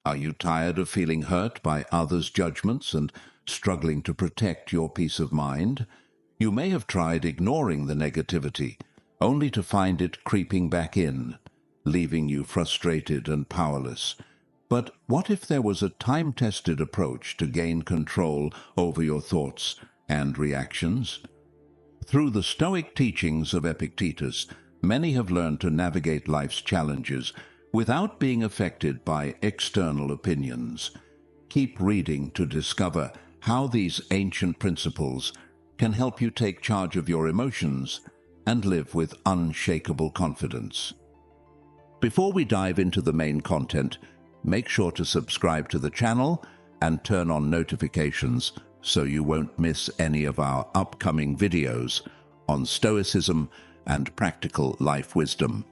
Are you tired of feeling hurt by others' judgments and struggling to protect your peace of mind? You may have tried ignoring the negativity, only to find it creeping back in, leaving you frustrated and powerless. But what if there was a time-tested approach to gain control over your thoughts and reactions? Through the Stoic teachings of Epictetus, many have learned to navigate life's challenges without being affected by external opinions. Keep reading to discover how these ancient principles can help you take charge of your emotions and live with unshakable confidence. Before we dive into the main content, make sure to subscribe to the channel and turn on notifications so you won't miss any of our upcoming videos on Stoicism and practical life wisdom.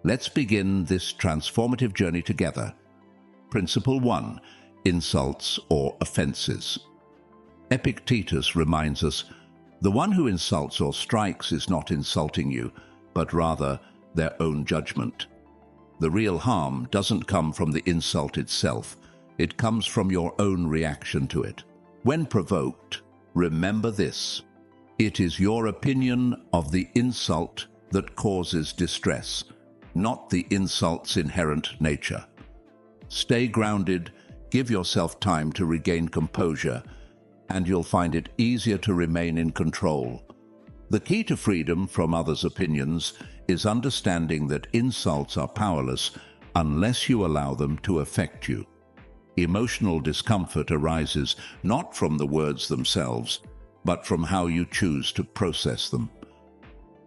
Let's begin this transformative journey together. Principle 1. Insults or offenses. Epictetus reminds us, the one who insults or strikes is not insulting you, but rather their own judgment. The real harm doesn't come from the insult itself. It comes from your own reaction to it. When provoked, remember this: it is your opinion of the insult that causes distress, not the insult's inherent nature. Stay grounded, give yourself time to regain composure, and you'll find it easier to remain in control. The key to freedom from others' opinions is understanding that insults are powerless unless you allow them to affect you. Emotional discomfort arises not from the words themselves, but from how you choose to process them.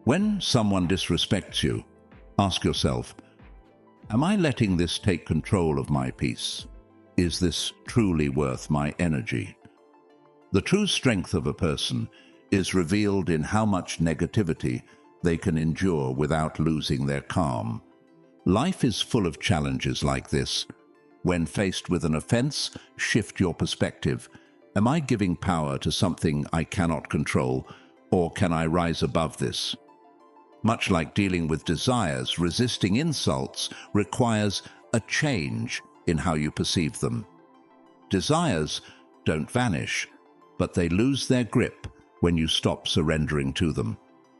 When someone disrespects you, ask yourself, am I letting this take control of my peace? Is this truly worth my energy? The true strength of a person is revealed in how much negativity they can endure without losing their calm. Life is full of challenges like this. When faced with an offense, shift your perspective. Am I giving power to something I cannot control, or can I rise above this? Much like dealing with desires, resisting insults requires a change in how you perceive them. Desires don't vanish, but they lose their grip when you stop surrendering to them.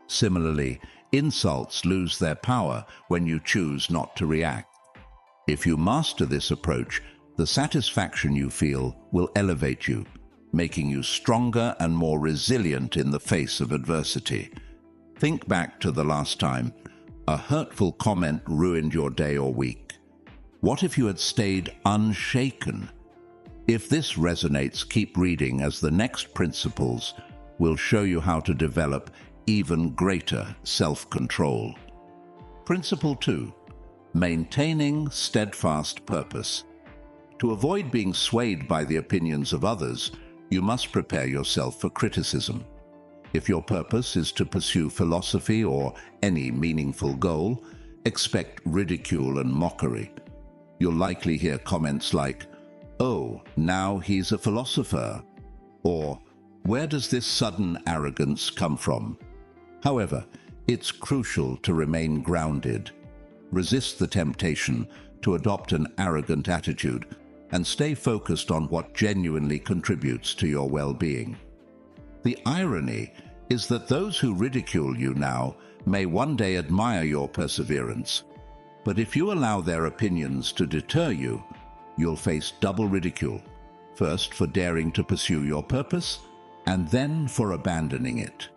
Similarly, insults lose their power when you choose not to react. If you master this approach, the satisfaction you feel will elevate you, making you stronger and more resilient in the face of adversity. Think back to the last time a hurtful comment ruined your day or week. What if you had stayed unshaken? If this resonates, keep reading, as the next principles will show you how to develop even greater self-control. Principle 2. Maintaining steadfast purpose. To avoid being swayed by the opinions of others, you must prepare yourself for criticism. If your purpose is to pursue philosophy or any meaningful goal, expect ridicule and mockery. You'll likely hear comments like, "Oh, now he's a philosopher," or "Where does this sudden arrogance come from?" However, it's crucial to remain grounded. Resist the temptation to adopt an arrogant attitude and stay focused on what genuinely contributes to your well-being. The irony is that those who ridicule you now may one day admire your perseverance. But if you allow their opinions to deter you, you'll face double ridicule, first for daring to pursue your purpose, and then for abandoning it.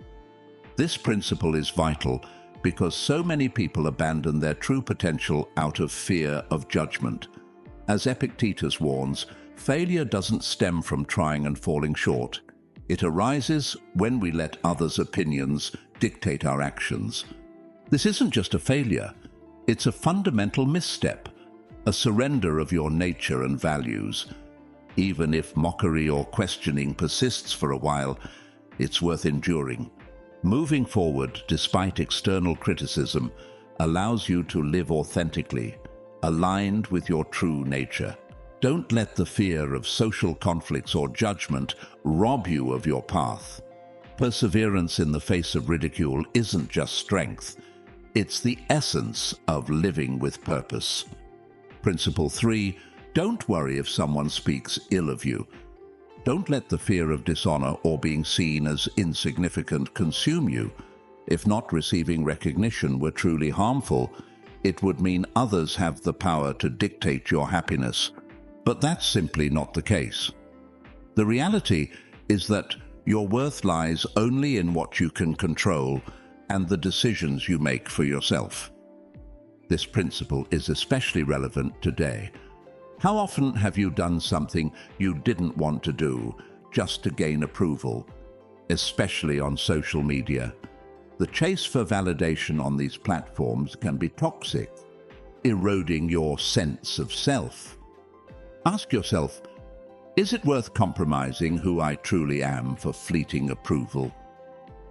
This principle is vital because so many people abandon their true potential out of fear of judgment. As Epictetus warns, failure doesn't stem from trying and falling short. It arises when we let others' opinions dictate our actions. This isn't just a failure, it's a fundamental misstep, a surrender of your nature and values. Even if mockery or questioning persists for a while, it's worth enduring. Moving forward despite external criticism allows you to live authentically, aligned with your true nature. Don't let the fear of social conflicts or judgment rob you of your path. Perseverance in the face of ridicule isn't just strength, it's the essence of living with purpose. Principle 3. Don't worry if someone speaks ill of you. Don't let the fear of dishonor or being seen as insignificant consume you. If not receiving recognition were truly harmful, it would mean others have the power to dictate your happiness. But that's simply not the case. The reality is that your worth lies only in what you can control and the decisions you make for yourself. This principle is especially relevant today. How often have you done something you didn't want to do just to gain approval, especially on social media? The chase for validation on these platforms can be toxic, eroding your sense of self. Ask yourself, is it worth compromising who I truly am for fleeting approval?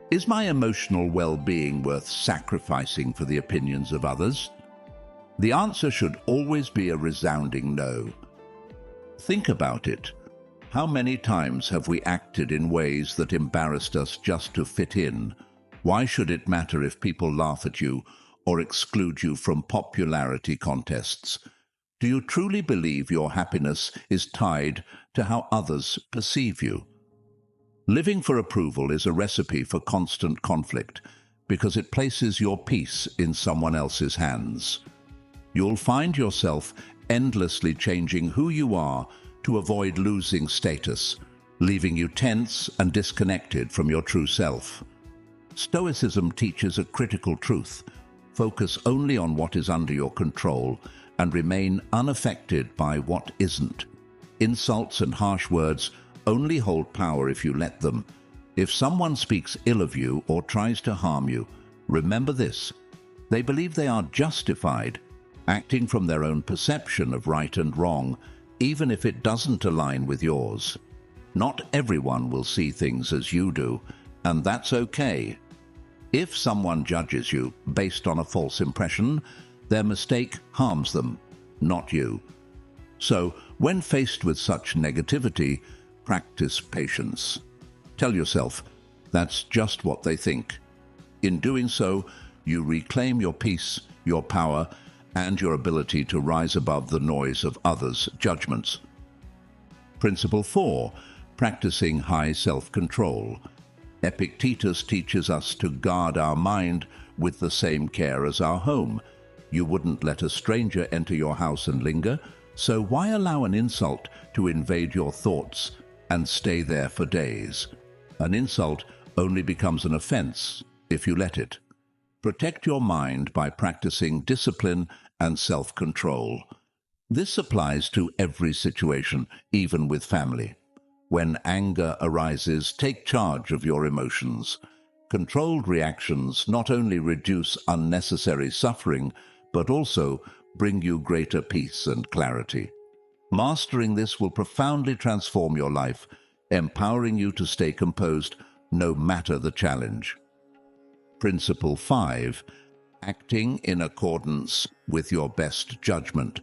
Is my emotional well-being worth sacrificing for the opinions of others? The answer should always be a resounding no. Think about it. How many times have we acted in ways that embarrassed us just to fit in? Why should it matter if people laugh at you or exclude you from popularity contests? Do you truly believe your happiness is tied to how others perceive you? Living for approval is a recipe for constant conflict because it places your peace in someone else's hands. You'll find yourself endlessly changing who you are to avoid losing status, leaving you tense and disconnected from your true self. Stoicism teaches a critical truth. Focus only on what is under your control and remain unaffected by what isn't. Insults and harsh words only hold power if you let them. If someone speaks ill of you or tries to harm you, remember this: they believe they are justified, acting from their own perception of right and wrong, even if it doesn't align with yours. Not everyone will see things as you do, and that's okay. If someone judges you based on a false impression, their mistake harms them, not you. So, when faced with such negativity, practice patience. Tell yourself, that's just what they think. In doing so, you reclaim your peace, your power, and your ability to rise above the noise of others' judgments. Principle 4. Practicing high self-control. Epictetus teaches us to guard our mind with the same care as our home. You wouldn't let a stranger enter your house and linger, so why allow an insult to invade your thoughts and stay there for days? An insult only becomes an offense if you let it. Protect your mind by practicing discipline and self-control. This applies to every situation, even with family. When anger arises, take charge of your emotions. Controlled reactions not only reduce unnecessary suffering, but also bring you greater peace and clarity. Mastering this will profoundly transform your life, empowering you to stay composed no matter the challenge. Principle 5. Acting in accordance with your best judgment.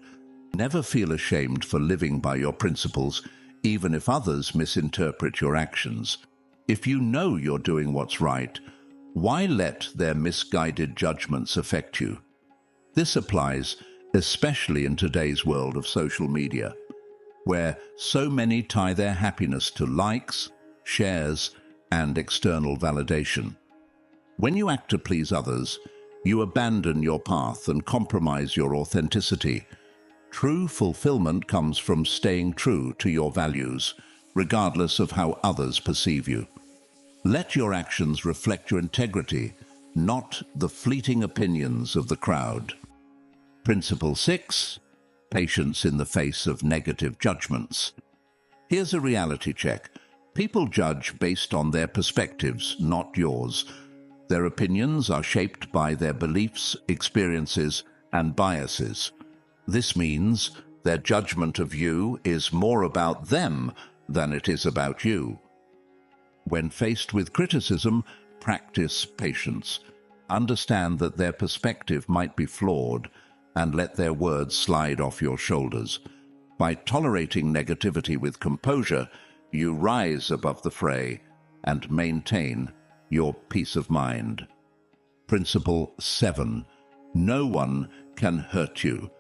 Never feel ashamed for living by your principles, even if others misinterpret your actions. If you know you're doing what's right, why let their misguided judgments affect you? This applies especially in today's world of social media, where so many tie their happiness to likes, shares, and external validation. When you act to please others, you abandon your path and compromise your authenticity. True fulfillment comes from staying true to your values, regardless of how others perceive you. Let your actions reflect your integrity, not the fleeting opinions of the crowd. Principle 6. Patience in the face of negative judgments. Here's a reality check. People judge based on their perspectives, not yours. Their opinions are shaped by their beliefs, experiences, and biases. This means their judgment of you is more about them than it is about you. When faced with criticism, practice patience. Understand that their perspective might be flawed, and let their words slide off your shoulders. By tolerating negativity with composure, you rise above the fray and maintain your peace of mind. Principle 7. No one can hurt you.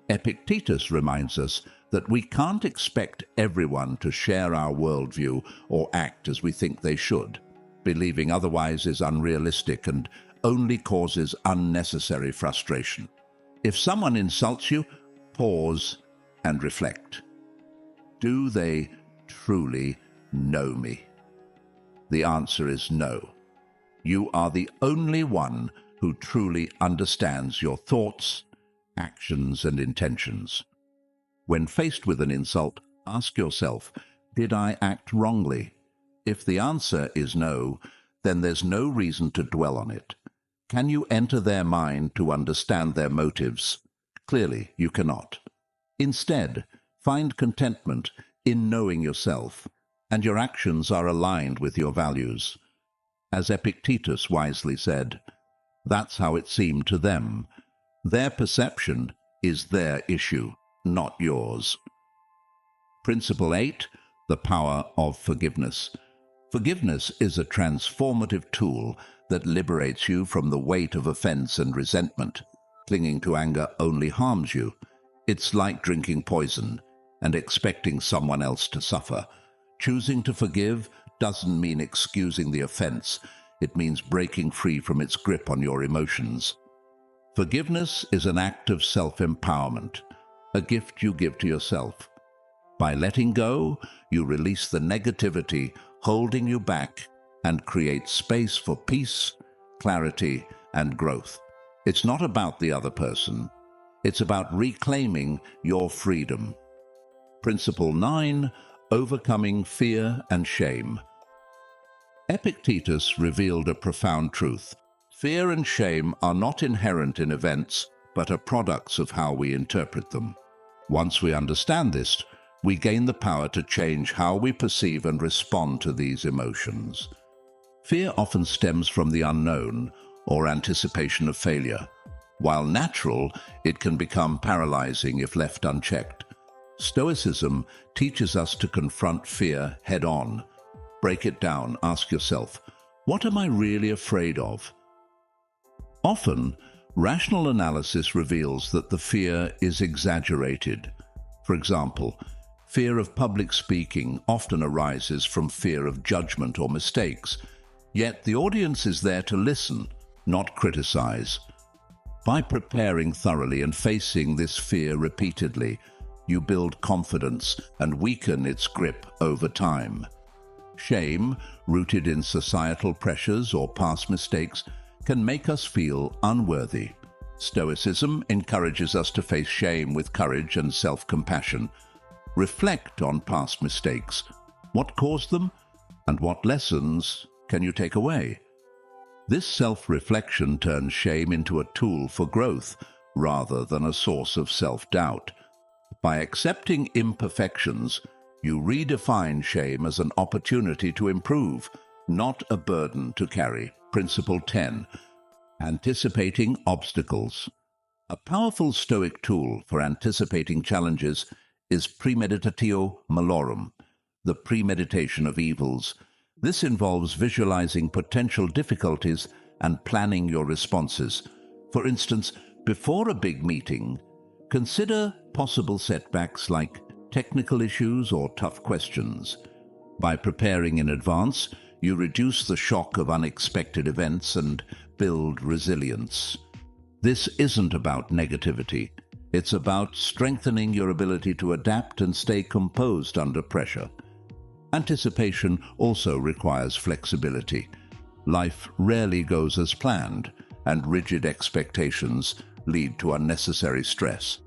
Epictetus reminds us that we can't expect everyone to share our worldview or act as we think they should. Believing otherwise is unrealistic and only causes unnecessary frustration. If someone insults you, pause and reflect. Do they truly know me? The answer is no. You are the only one who truly understands your thoughts, actions, and intentions. When faced with an insult, ask yourself, did I act wrongly? If the answer is no, then there's no reason to dwell on it. Can you enter their mind to understand their motives? Clearly, you cannot. Instead, find contentment in knowing yourself, and your actions are aligned with your values. As Epictetus wisely said, that's how it seemed to them. Their perception is their issue, not yours. Principle 8, the power of forgiveness. Forgiveness is a transformative tool that liberates you from the weight of offense and resentment. Clinging to anger only harms you. It's like drinking poison and expecting someone else to suffer. Choosing to forgive doesn't mean excusing the offense. It means breaking free from its grip on your emotions. Forgiveness is an act of self-empowerment, a gift you give to yourself. By letting go, you release the negativity holding you back and create space for peace, clarity, and growth. It's not about the other person. It's about reclaiming your freedom. Principle 9, overcoming fear and shame. Epictetus revealed a profound truth. Fear and shame are not inherent in events, but are products of how we interpret them. Once we understand this, we gain the power to change how we perceive and respond to these emotions. Fear often stems from the unknown or anticipation of failure. While natural, it can become paralyzing if left unchecked. Stoicism teaches us to confront fear head-on. Break it down, ask yourself, what am I really afraid of? Often, rational analysis reveals that the fear is exaggerated. For example, fear of public speaking often arises from fear of judgment or mistakes, yet the audience is there to listen, not criticize. By preparing thoroughly and facing this fear repeatedly, you build confidence and weaken its grip over time. Shame, rooted in societal pressures or past mistakes, can make us feel unworthy. Stoicism encourages us to face shame with courage and self-compassion. Reflect on past mistakes. What caused them, and what lessons can you take away? This self-reflection turns shame into a tool for growth rather than a source of self-doubt. By accepting imperfections, you redefine shame as an opportunity to improve, not a burden to carry. Principle 10. Anticipating obstacles. A powerful Stoic tool for anticipating challenges is premeditatio malorum, the premeditation of evils. This involves visualizing potential difficulties and planning your responses. For instance, before a big meeting, consider possible setbacks like technical issues or tough questions. By preparing in advance, you reduce the shock of unexpected events and build resilience. This isn't about negativity. It's about strengthening your ability to adapt and stay composed under pressure. Anticipation also requires flexibility. Life rarely goes as planned, and rigid expectations lead to unnecessary stress.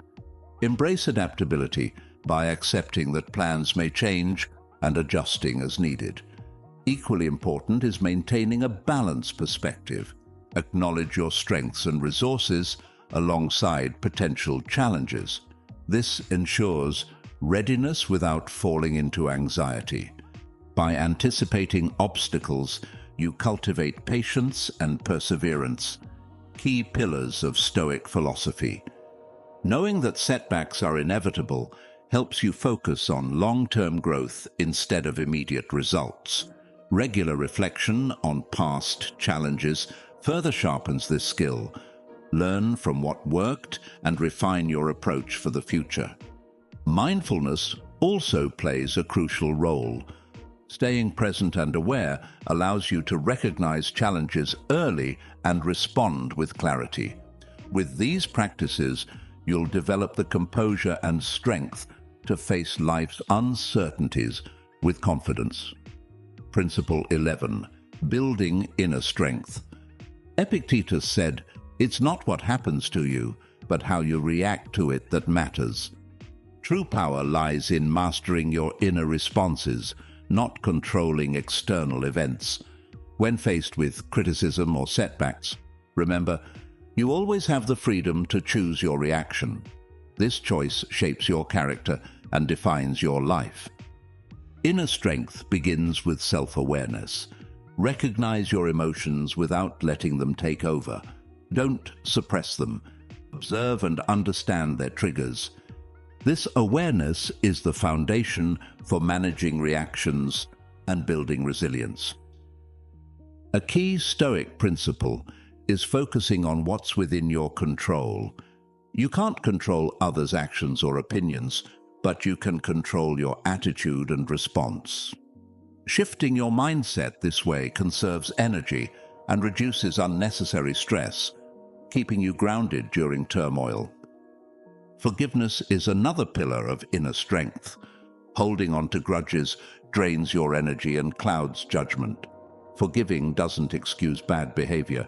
Embrace adaptability by accepting that plans may change and adjusting as needed. Equally important is maintaining a balanced perspective. Acknowledge your strengths and resources alongside potential challenges. This ensures readiness without falling into anxiety. By anticipating obstacles, you cultivate patience and perseverance, key pillars of Stoic philosophy. Knowing that setbacks are inevitable helps you focus on long-term growth instead of immediate results. Regular reflection on past challenges further sharpens this skill. Learn from what worked and refine your approach for the future. Mindfulness also plays a crucial role. Staying present and aware allows you to recognize challenges early and respond with clarity. With these practices, you'll develop the composure and strength to face life's uncertainties with confidence. Principle 11. Building inner strength. Epictetus said, "It's not what happens to you, but how you react to it that matters." True power lies in mastering your inner responses, not controlling external events. When faced with criticism or setbacks, remember, you always have the freedom to choose your reaction. This choice shapes your character and defines your life. Inner strength begins with self-awareness. Recognize your emotions without letting them take over. Don't suppress them. Observe and understand their triggers. This awareness is the foundation for managing reactions and building resilience. A key Stoic principle is focusing on what's within your control. You can't control others' actions or opinions, but you can control your attitude and response. Shifting your mindset this way conserves energy and reduces unnecessary stress, keeping you grounded during turmoil. Forgiveness is another pillar of inner strength. Holding on to grudges drains your energy and clouds judgment. Forgiving doesn't excuse bad behavior.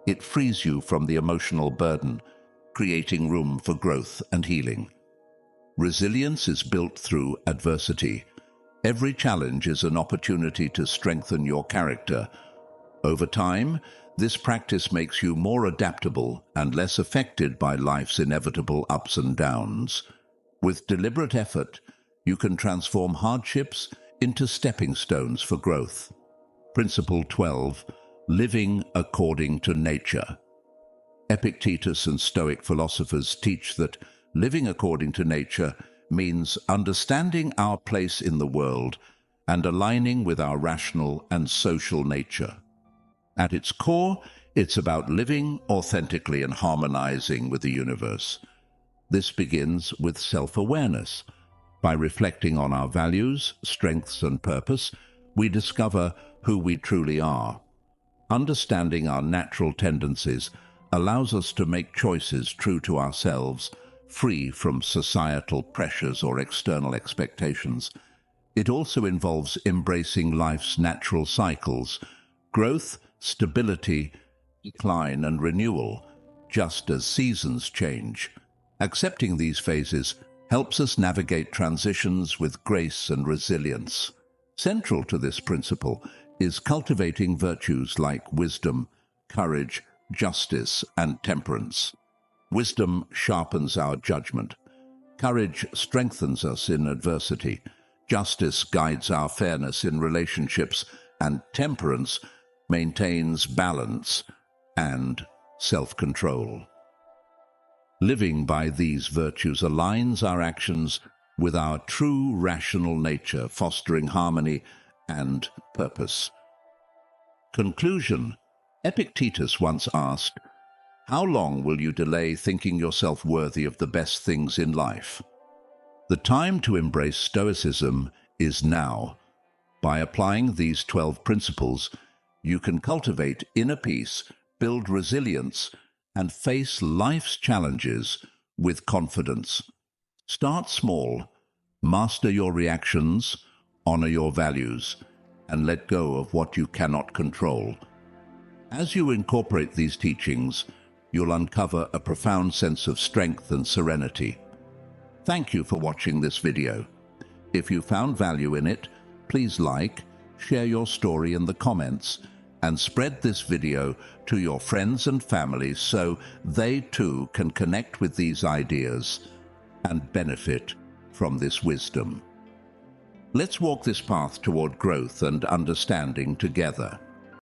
It frees you from the emotional burden, creating room for growth and healing. Resilience is built through adversity. Every challenge is an opportunity to strengthen your character. Over time, this practice makes you more adaptable and less affected by life's inevitable ups and downs. With deliberate effort, you can transform hardships into stepping stones for growth. Principle 12. Living according to nature. Epictetus and Stoic philosophers teach that living according to nature means understanding our place in the world and aligning with our rational and social nature. At its core, it's about living authentically and harmonizing with the universe. This begins with self-awareness. By reflecting on our values, strengths, and purpose, we discover who we truly are. Understanding our natural tendencies allows us to make choices true to ourselves, free from societal pressures or external expectations. It also involves embracing life's natural cycles, growth, stability, decline, and renewal, just as seasons change. Accepting these phases helps us navigate transitions with grace and resilience. Central to this principle is cultivating virtues like wisdom, courage, justice, and temperance. Wisdom sharpens our judgment. Courage strengthens us in adversity. Justice guides our fairness in relationships, and temperance maintains balance and self-control. Living by these virtues aligns our actions with our true rational nature, fostering harmony and purpose. Conclusion. Epictetus once asked, "How long will you delay thinking yourself worthy of the best things in life?" The time to embrace Stoicism is now. By applying these 12 principles, you can cultivate inner peace, build resilience, and face life's challenges with confidence. Start small, master your reactions, honor your values, and let go of what you cannot control. As you incorporate these teachings, you'll uncover a profound sense of strength and serenity. Thank you for watching this video. If you found value in it, please like, share your story in the comments, and spread this video to your friends and family so they too can connect with these ideas and benefit from this wisdom. Let's walk this path toward growth and understanding together.